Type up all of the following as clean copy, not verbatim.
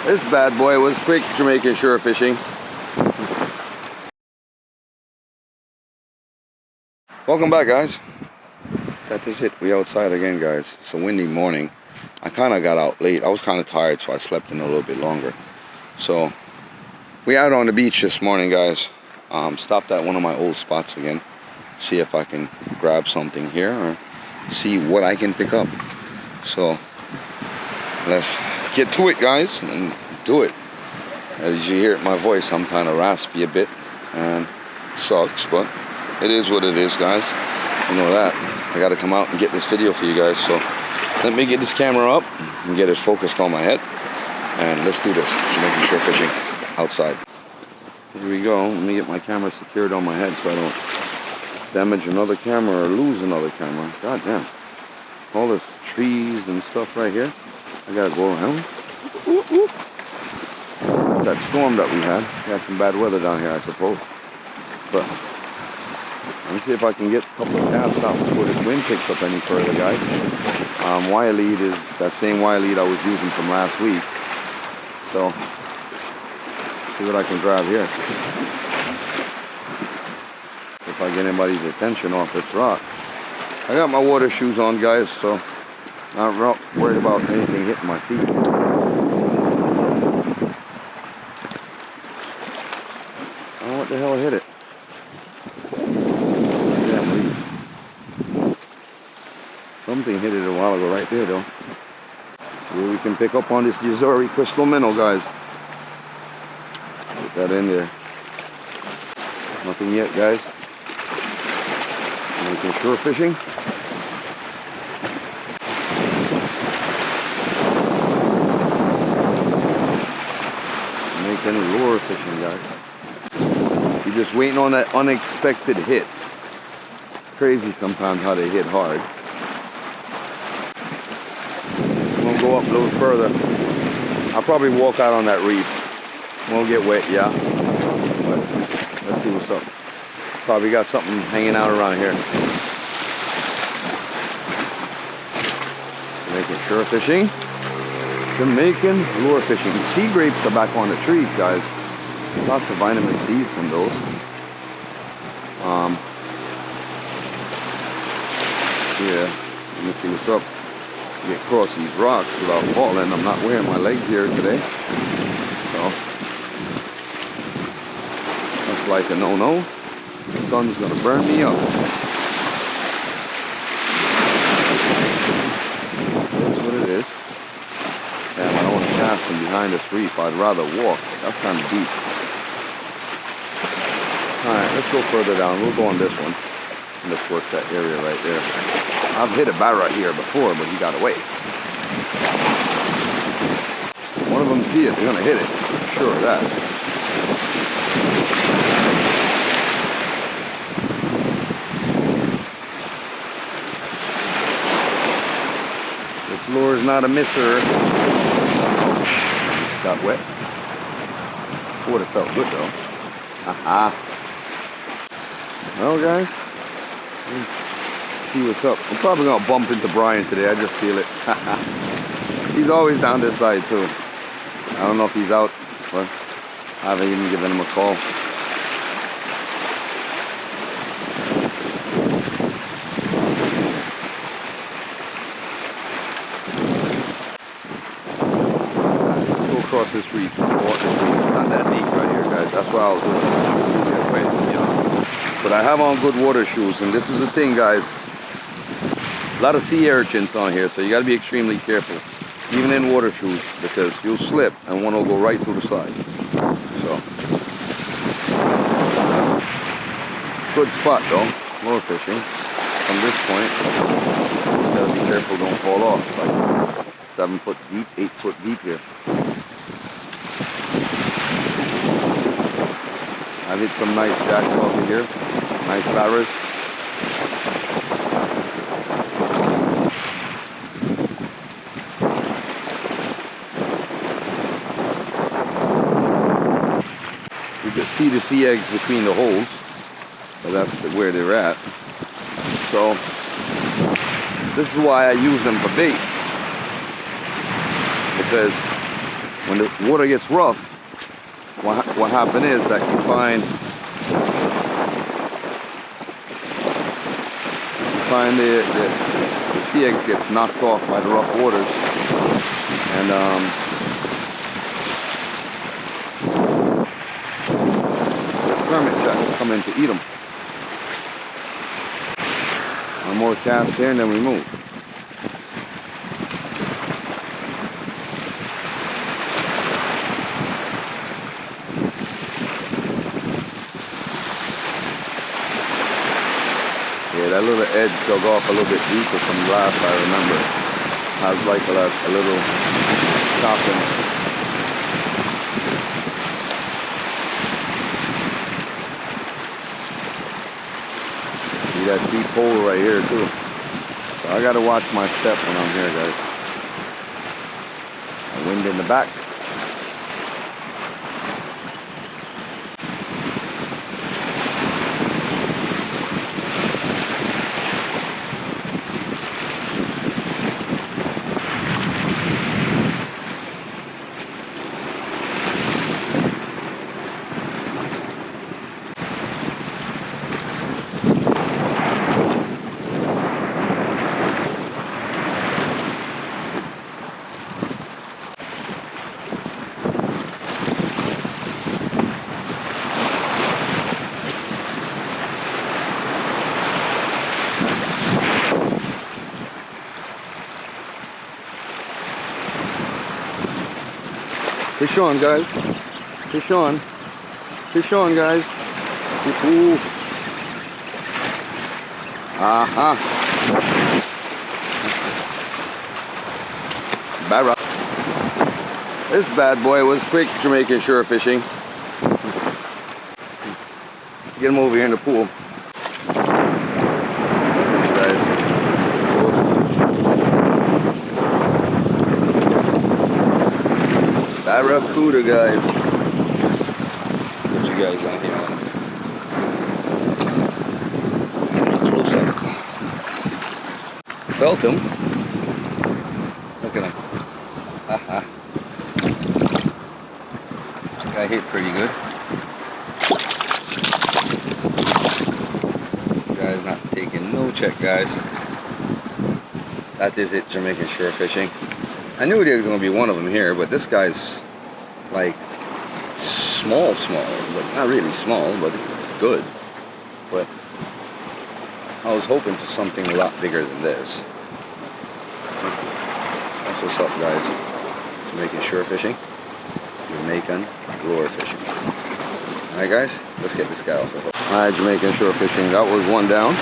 This bad boy was quick Jamaican shore fishing. Welcome back, guys. That is it. We outside again, guys. It's a windy morning. I kind of got out late. I was kind of tired, so I slept in a little bit longer. So we out on the beach this morning, guys. Stopped at one of my old spots again. See if I can grab something here or see what I can pick up. So let's get to it, guys, and do it. As you hear my voice, I'm kind of raspy a bit and it sucks, but it is what it is, guys. You know that. I got to come out and get this video for you guys. So let me get this camera up and get it focused on my head. And let's do this. Jamaican shore fishing outside. Here we go. Let me get my camera secured on my head so I don't damage another camera or lose another camera. God damn. All this trees and stuff right here. I got to go around. That storm that we had. We had some bad weather down here, I suppose. But let me see if I can get a couple of casts out before this wind picks up any further, guys. Wire lead is that same wire lead I was using from last week. So, see what I can grab here. If I get anybody's attention off this rock. I got my water shoes on, guys, so I'm not worried about anything hitting my feet. I don't know what the hell hit it. Something hit it a while ago right there, though. See what we can pick up on this Missouri crystal minnow, guys. Put that in there. Nothing yet, guys. Making shore fishing. Making lure fishing, guys. You're just waiting on that unexpected hit. It's crazy sometimes how they hit hard. Go up a little further. I'll probably walk out on that reef. Won't get wet, yeah. But let's see what's up. Probably got something hanging out around here. Jamaican shore fishing. Jamaican lure fishing. Sea grapes are back on the trees, guys. Lots of vitamin C's from those. Yeah, let me see what's up. Get across these rocks without falling. I'm not wearing my leg gear today, so that's like a no-no. The sun's gonna burn me up. That's what it is. And I don't want to cast from behind this reef. I'd rather walk. That's kind of deep. All right, let's go further down. We'll go on this one. Let's work that area right there. I've hit a barra here before, but he got away. One of them see it, they're gonna hit it. I'm sure of that. This lure is not a misser. Got wet. Would have felt good though. Haha. Well, guys. See what's up. I'm probably gonna bump into Brian today. I just feel it. He's always down this side too. I don't know if he's out, but I haven't even given him a call. Let's go across this reef. It's not that deep right here, guys. That's why I was doing it. But I have on good water shoes, and this is the thing, guys. A lot of sea urchins on here, so you got to be extremely careful, even in water shoes, because you'll slip and one will go right through the side. So, good spot though, lure fishing. From this point, you got to be careful, don't fall off. Like 7 foot deep, 8 foot deep here. I've hit some nice jacks over here, nice barras. You can see the sea eggs between the holes, but that's where they're at. So this is why I use them for bait, because when the water gets rough, what happens is that you find the sea eggs gets knocked off by the rough waters, and hermit crabs come in to eat them. One more cast here and then we move. Yeah, that little edge dug off a little bit deeper from last, I remember. Has like a little chop in it. See that deep hole right here too. So I gotta watch my step when I'm here, guys. The wind in the back. Fish on, guys. Fish on. Fish on, guys. Ooh. Uh-huh. Barra. This bad boy was quick Jamaican shore fishing. Get him over here in the pool. Barracuda, guys. Put you guys on here. Close up. Felt him. Look at him. Haha. Got hit pretty good. Guys not taking no check, guys. That is it, Jamaican shore fishing. I knew there was going to be one of them here, but this guy's like small, but not really small, but it's good. But I was hoping for something a lot bigger than this. That's what's up, guys. Jamaican shore fishing, Jamaican lure fishing. Alright, guys, let's get this guy off the hook. Alright, Jamaican shore fishing. That was one down.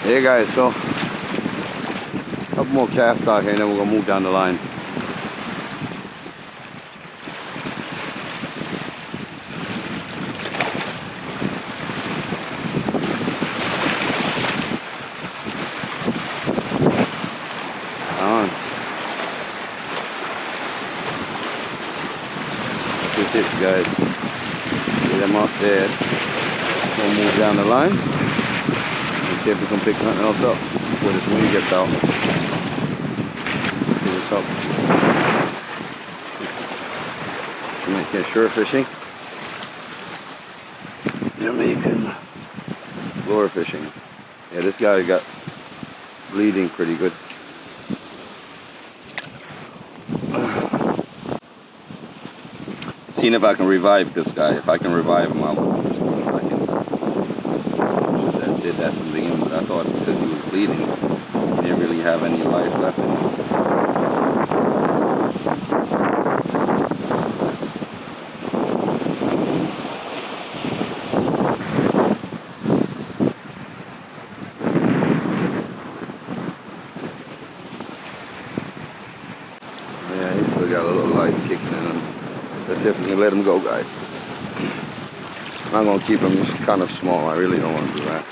Hey guys, so a couple more casts out here and then we're gonna move down the line. On. That's it, guys. Get them up there. We'll move down the line. See if we can pick nothing else up before this wind gets out. Let's see what's up. Jamaican shore fishing. Jamaican lure fishing. Yeah, this guy got bleeding pretty good. Seeing if I can revive this guy. If I can revive him, I can bleeding. He didn't really have any life left in him. Yeah, he's still got a little life kicking in him. Let's see if we can let him go, guys. I'm not going to keep him. He's kind of small. I really don't want to do that.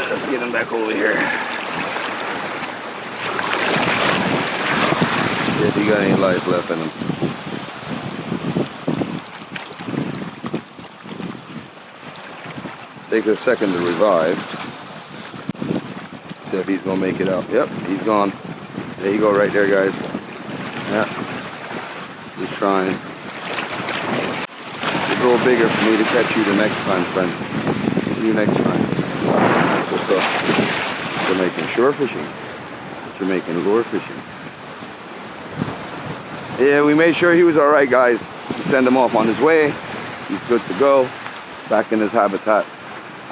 Let's get him back over here. See if he got any life left in him. Take a second to revive. See if he's going to make it out. Yep, he's gone. There you go right there, guys. Yeah. Just trying. It's a little bigger for me to catch you the next time, friend. See you next time. That's what's up. Jamaican shore fishing. Jamaican lure fishing. Yeah, we made sure he was alright, guys. We send him off on his way. He's good to go. Back in his habitat.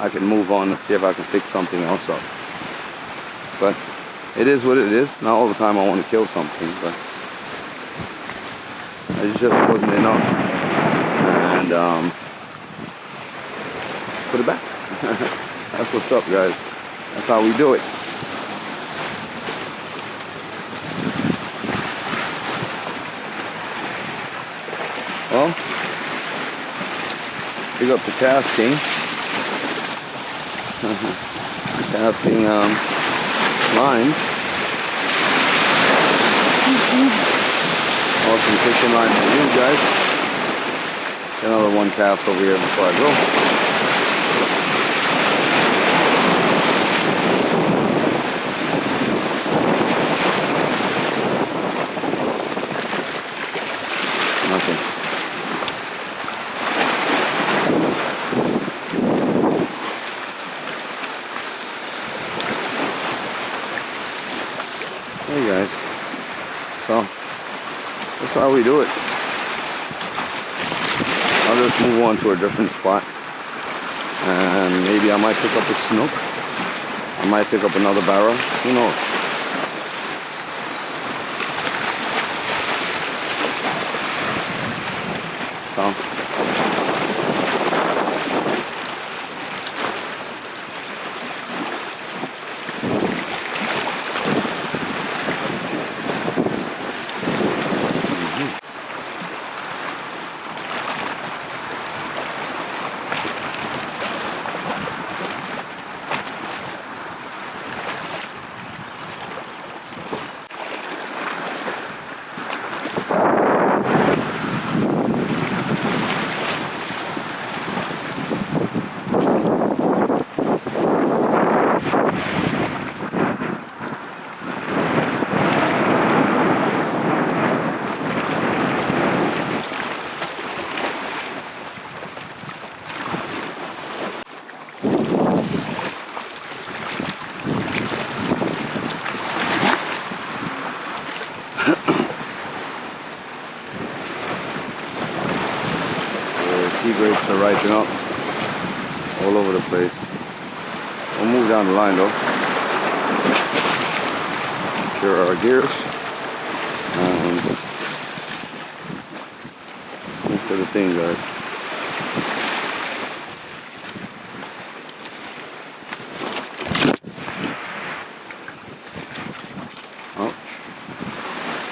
I can move on and see if I can fix something else up. But it is what it is. Not all the time I want to kill something, but it just wasn't enough. And put it back. That's what's up, guys. That's how we do it. Well, pick up the casting. Casting lines. Awesome fishing line for you guys. Get another one cast over here before I go. Nothing. Hey guys, so that's how we do it. I'll just move on to a different spot, and maybe I might pick up a snook. I might pick up another barra. Who knows? So. Sea grapes are ripening up all over the place. We'll move down the line though. Secure our gears and into the thing, guys.